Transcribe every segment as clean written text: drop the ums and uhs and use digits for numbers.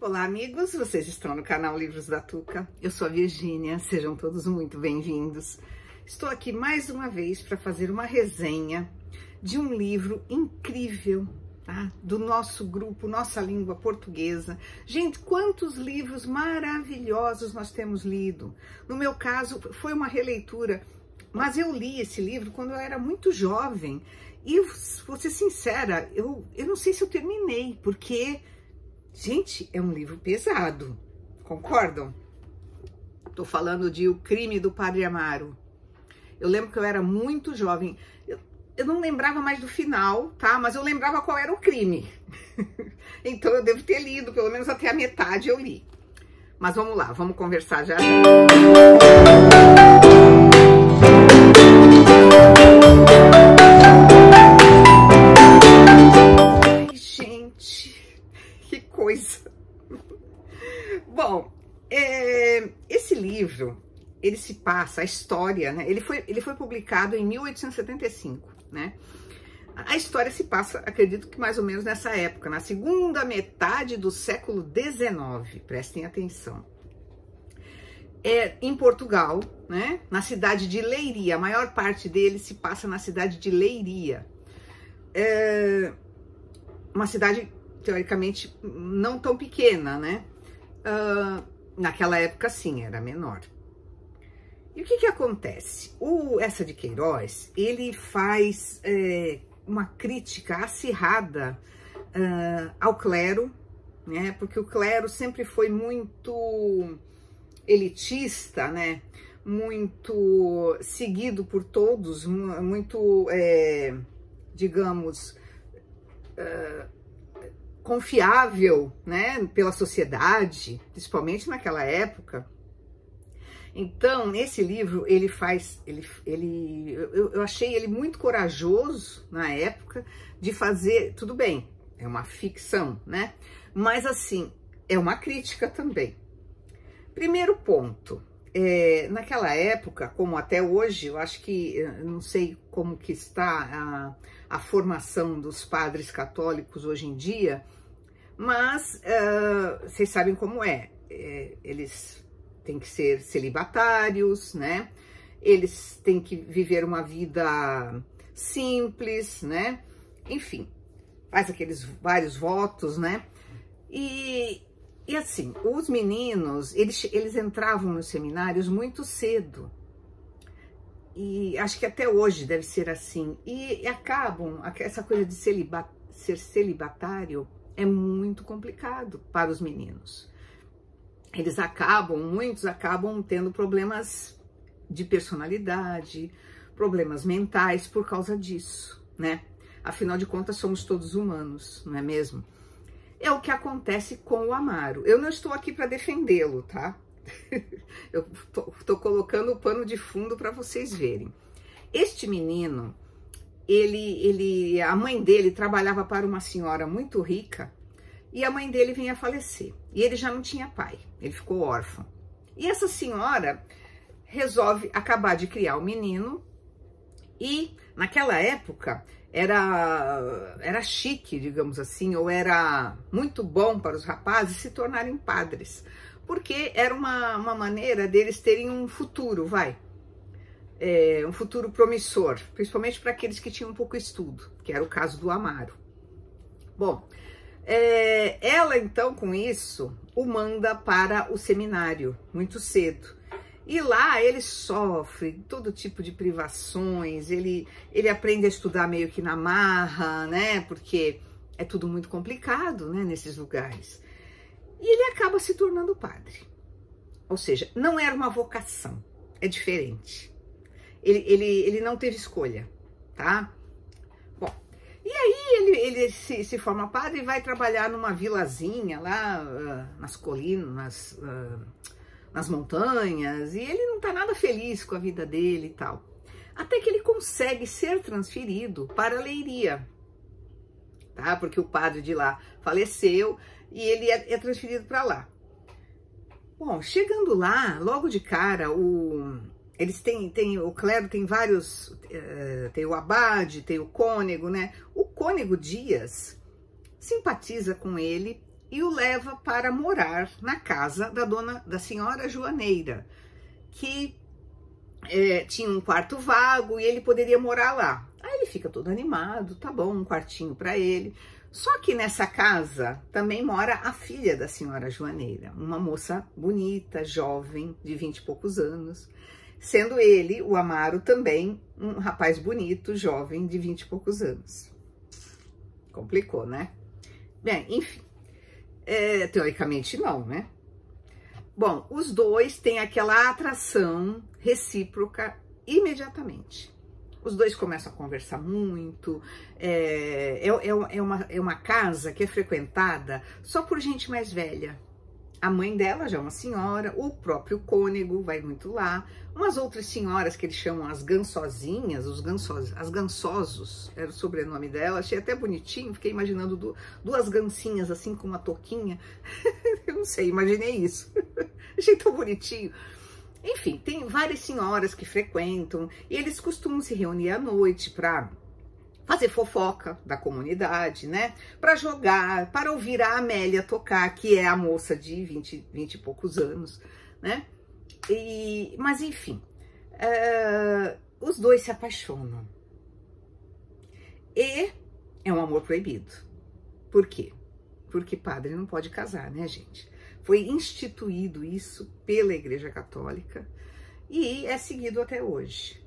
Olá, amigos! Vocês estão no canal Livros da Tuca. Eu sou a Virgínia, sejam todos muito bem-vindos. Estou aqui mais uma vez para fazer uma resenha de um livro incrível, tá? Do nosso grupo, Nossa Língua Portuguesa. Gente, quantos livros maravilhosos nós temos lido! No meu caso, foi uma releitura, mas eu li esse livro quando eu era muito jovem. E, vou ser sincera, eu não sei se eu terminei, porque... gente, é um livro pesado, concordam? Tô falando de O Crime do Padre Amaro. Eu lembro que eu era muito jovem, eu não lembrava mais do final, tá? Mas eu lembrava qual era o crime. Então eu devo ter lido, pelo menos até a metade eu li. Mas vamos lá, vamos conversar já. Ai, gente... que coisa! Bom, esse livro, ele se passa, a história, né? Ele foi publicado em 1875, né? A história se passa, acredito que mais ou menos nessa época, na segunda metade do século XIX, prestem atenção. Em Portugal, né? Na cidade de Leiria, a maior parte dele se passa na cidade de Leiria. Uma cidade teoricamente não tão pequena, né? Naquela época, sim, era menor. E o que acontece? O Eça de Queiroz, ele faz uma crítica acirrada ao clero, né? Porque o clero sempre foi muito elitista, né? Muito seguido por todos, muito, digamos... confiável, né, pela sociedade, principalmente naquela época. Então, nesse livro, ele faz, eu achei ele muito corajoso na época de fazer, tudo bem, é uma ficção, né, mas assim, é uma crítica também. Primeiro ponto, naquela época, como até hoje, eu acho que, não sei como que está a formação dos padres católicos hoje em dia, mas vocês sabem como eles têm que ser celibatários, né? Eles têm que viver uma vida simples, né? Enfim, faz aqueles vários votos, né? E assim, os meninos, eles entravam nos seminários muito cedo. E acho que até hoje deve ser assim. E acabam, essa coisa de ser celibatário é muito complicado para os meninos. Muitos acabam tendo problemas de personalidade, problemas mentais por causa disso, né? Afinal de contas, somos todos humanos, não é mesmo? É o que acontece com o Amaro. Eu não estou aqui para defendê-lo, tá? Eu tô colocando o pano de fundo para vocês verem. Este menino, a mãe dele trabalhava para uma senhora muito rica e a mãe dele vinha a falecer. E ele já não tinha pai, ele ficou órfão. E essa senhora resolve acabar de criar o menino e naquela época era chique, digamos assim, ou era muito bom para os rapazes se tornarem padres. Porque era uma maneira deles terem um futuro, um futuro promissor, principalmente para aqueles que tinham pouco estudo, que era o caso do Amaro. Bom, ela então com isso o manda para o seminário muito cedo. E lá ele sofre todo tipo de privações, ele aprende a estudar meio que na marra, né? Porque é tudo muito complicado, né, nesses lugares. E ele acaba se tornando padre. Ou seja, não era uma vocação, é diferente. Ele não teve escolha, tá? Bom, e aí ele se forma padre e vai trabalhar numa vilazinha lá nas colinas, nas montanhas, e ele não tá nada feliz com a vida dele e tal. Até que ele consegue ser transferido para Leiria, tá? Porque o padre de lá faleceu, e ele é transferido para lá. Bom, chegando lá, logo de cara, eles têm o clero tem vários, tem o abade, tem o cônego, né? O cônego Dias simpatiza com ele e o leva para morar na casa da senhora Joaneira, que tinha um quarto vago e ele poderia morar lá. Aí ele fica todo animado, tá bom, um quartinho para ele. Só que nessa casa também mora a filha da senhora Joaneira, uma moça bonita, jovem, de 20 e poucos anos, sendo ele, o Amaro, também um rapaz bonito, jovem, de 20 e poucos anos. Complicou, né? Bem, enfim, teoricamente não, né? Bom, os dois têm aquela atração recíproca imediatamente. Os dois começam a conversar muito, é uma casa que é frequentada só por gente mais velha. A mãe dela já é uma senhora, o próprio cônego vai muito lá, umas outras senhoras que eles chamam as gansozinhas, as gansosos, era o sobrenome dela, achei até bonitinho, fiquei imaginando duas gansinhas assim com uma touquinha, eu não sei, imaginei isso, achei tão bonitinho. Enfim, tem várias senhoras que frequentam e eles costumam se reunir à noite para fazer fofoca da comunidade, né? Para jogar, para ouvir a Amélia tocar, que é a moça de 20 e poucos anos, né? Mas enfim, os dois se apaixonam. E é um amor proibido. Por quê? Porque padre não pode casar, né, gente? Foi instituído isso pela Igreja Católica e é seguido até hoje.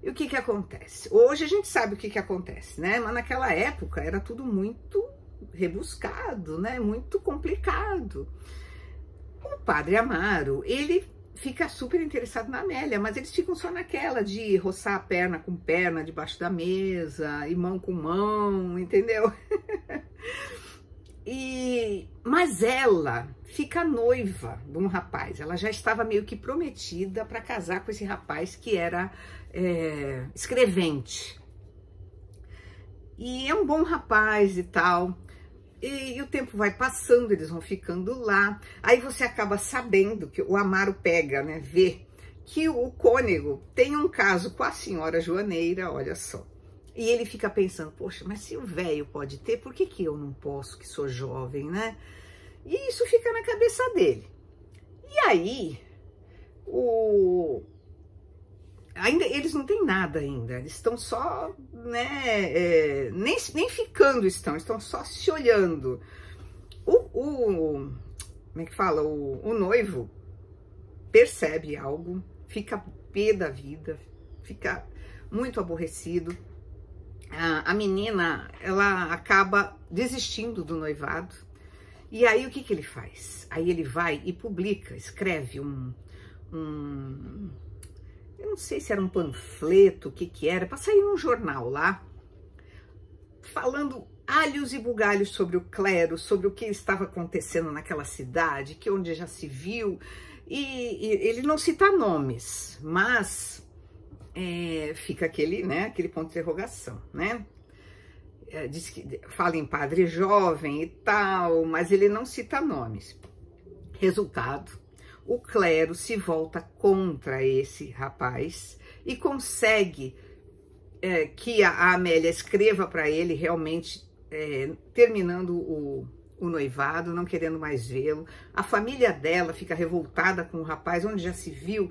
E o que que acontece? Hoje a gente sabe o que que acontece, né? Mas naquela época era tudo muito rebuscado, né? Muito complicado. O padre Amaro, ele fica super interessado na Amélia, mas eles ficam só naquela de roçar a perna com perna debaixo da mesa e mão com mão, entendeu? Mas ela fica noiva de um rapaz, ela já estava meio que prometida para casar com esse rapaz que era escrevente. E é um bom rapaz e tal, e o tempo vai passando, eles vão ficando lá, aí você acaba sabendo que o Amaro pega, né, vê que o cônego tem um caso com a senhora Joaneira, olha só. E ele fica pensando, poxa, mas se o velho pode ter, por que que eu não posso, que sou jovem, né? E isso fica na cabeça dele. E aí, ainda eles não têm nada ainda, eles estão só, né, nem ficando estão só se olhando. Como é que fala? O noivo percebe algo, fica pé da vida, fica muito aborrecido. A menina, ela acaba desistindo do noivado. E aí, o que que ele faz? Aí ele vai e publica, escreve eu não sei se era um panfleto, o que que era, para sair num jornal lá, falando alhos e bugalhos sobre o clero, sobre o que estava acontecendo naquela cidade, que onde já se viu. E ele não cita nomes, mas fica aquele ponto de interrogação, né? Diz que fala em padre jovem e tal, mas ele não cita nomes. Resultado, o clero se volta contra esse rapaz e consegue que a Amélia escreva para ele realmente terminando o noivado, não querendo mais vê-lo. A família dela fica revoltada com o rapaz, onde já se viu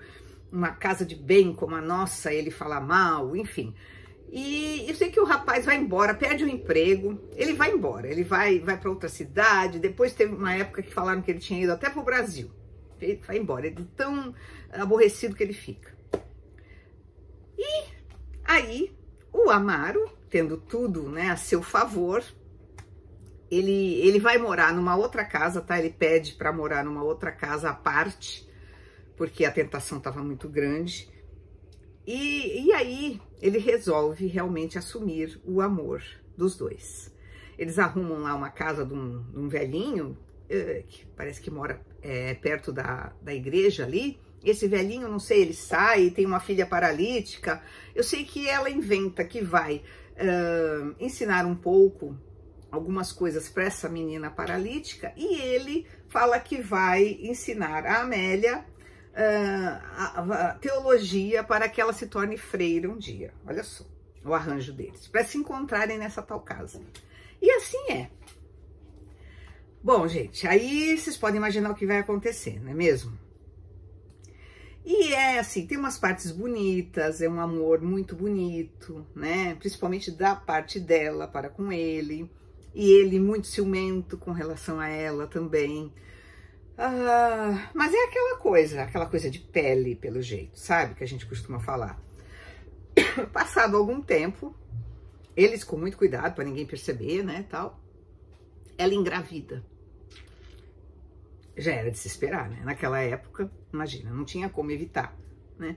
uma casa de bem como a nossa, ele fala mal, enfim. E eu sei que o rapaz vai embora, perde o emprego, ele vai embora, ele vai para outra cidade. Depois teve uma época que falaram que ele tinha ido até para o Brasil. Ele vai embora, ele é tão aborrecido que ele fica. E aí, o Amaro, tendo tudo, né, a seu favor, ele vai morar numa outra casa, tá? Ele pede para morar numa outra casa à parte, porque a tentação estava muito grande. E aí ele resolve realmente assumir o amor dos dois. Eles arrumam lá uma casa de um velhinho, que parece que mora perto da igreja ali. Esse velhinho, não sei, ele sai, tem uma filha paralítica. Eu sei que ela inventa que vai ensinar um pouco, algumas coisas para essa menina paralítica, e ele fala que vai ensinar a Amélia a teologia para que ela se torne freira um dia. Olha só o arranjo deles, para se encontrarem nessa tal casa. E assim é. Bom, gente, aí vocês podem imaginar o que vai acontecer, não é mesmo? E é assim, tem umas partes bonitas, é um amor muito bonito, né? Principalmente da parte dela para com ele. E ele muito ciumento com relação a ela também. Mas é aquela coisa de pele, pelo jeito, sabe? Que a gente costuma falar. Passado algum tempo, eles com muito cuidado para ninguém perceber, né, tal, ela engravida. Já era de se esperar, né? Naquela época, imagina, não tinha como evitar, né?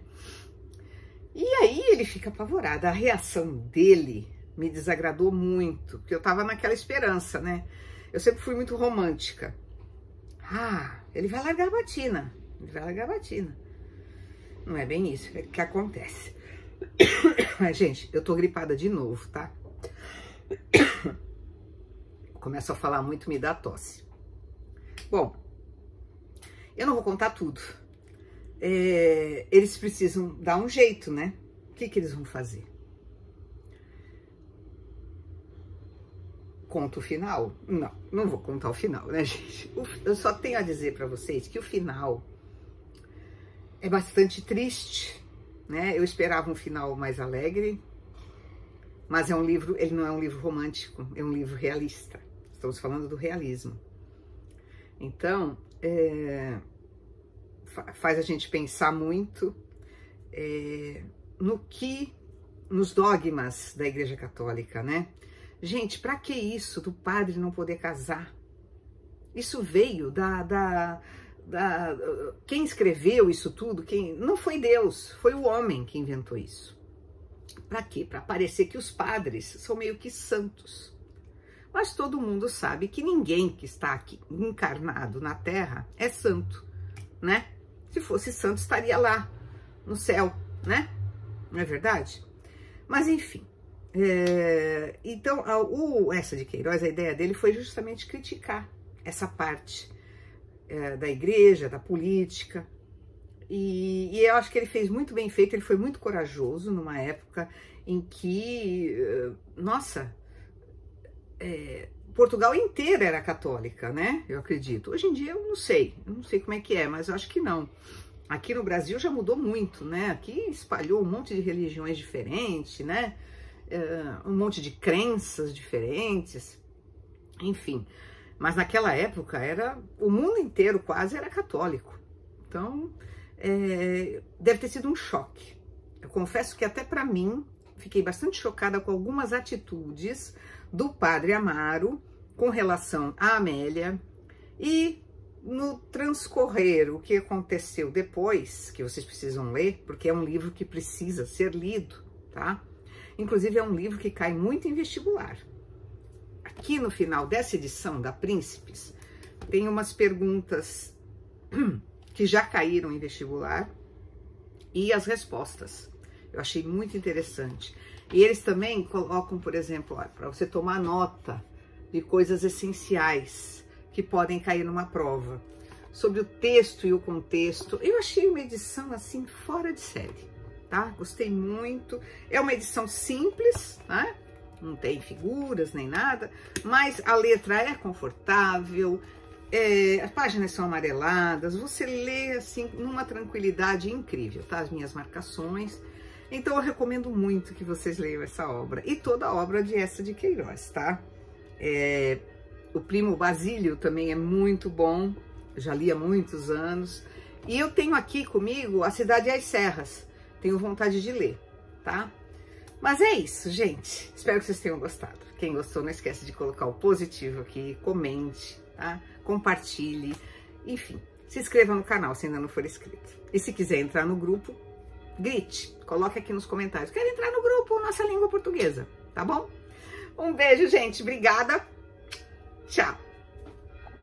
E aí ele fica apavorado. A reação dele me desagradou muito, porque eu tava naquela esperança, né? Eu sempre fui muito romântica. Ele vai largar a batina. Ele vai largar a batina. Não é bem isso que acontece. Mas, gente, eu tô gripada de novo, tá? Começo a falar muito, me dá tosse. Bom, eu não vou contar tudo. Eles precisam dar um jeito, né? O que eles vão fazer? Conto o final? Não vou contar o final, né, gente? Eu só tenho a dizer pra vocês que o final é bastante triste, né? Eu esperava um final mais alegre, mas é um livro, ele não é um livro romântico, é um livro realista. Estamos falando do realismo. Então, faz a gente pensar muito nos dogmas da Igreja Católica, né? Gente, para que isso do padre não poder casar? Isso veio quem escreveu isso tudo, não foi Deus, foi o homem que inventou isso. Para quê? Para parecer que os padres são meio que santos. Mas todo mundo sabe que ninguém que está aqui encarnado na Terra é santo, né? Se fosse santo, estaria lá no céu, né? Não é verdade? Mas enfim. Então, o Eça de Queiroz, a ideia dele foi justamente criticar essa parte da igreja, da política, e eu acho que ele fez muito bem feito, ele foi muito corajoso numa época em que, Portugal inteira era católica, né? Eu acredito. Hoje em dia eu não sei como é que é, mas eu acho que não. Aqui no Brasil já mudou muito, né? Aqui espalhou um monte de religiões diferentes, né? Um monte de crenças diferentes, enfim. Mas naquela época o mundo inteiro quase era católico. Então, deve ter sido um choque. Eu confesso que até para mim, fiquei bastante chocada com algumas atitudes do padre Amaro com relação à Amélia, e no transcorrer, o que aconteceu depois, que vocês precisam ler, porque é um livro que precisa ser lido, tá? Inclusive, é um livro que cai muito em vestibular. Aqui no final dessa edição da Príncipes, tem umas perguntas que já caíram em vestibular e as respostas. Eu achei muito interessante. E eles também colocam, por exemplo, para você tomar nota de coisas essenciais que podem cair numa prova. Sobre o texto e o contexto. Eu achei uma edição, assim, fora de série. Tá? Gostei muito. É uma edição simples, né? Não tem figuras nem nada, mas a letra é confortável, as páginas são amareladas, você lê assim numa tranquilidade incrível, tá? As minhas marcações. Então eu recomendo muito que vocês leiam essa obra e toda a obra de Eça de Queiroz, tá? O Primo Basílio também é muito bom, eu já li há muitos anos. E eu tenho aqui comigo A Cidade e as Serras. Tenho vontade de ler, tá? Mas é isso, gente. Espero que vocês tenham gostado. Quem gostou, não esquece de colocar o positivo aqui, comente, tá? Compartilhe, enfim. Se inscreva no canal se ainda não for inscrito. E se quiser entrar no grupo, grite. Coloque aqui nos comentários. Quero entrar no grupo Nossa Língua Portuguesa, tá bom? Um beijo, gente. Obrigada. Tchau.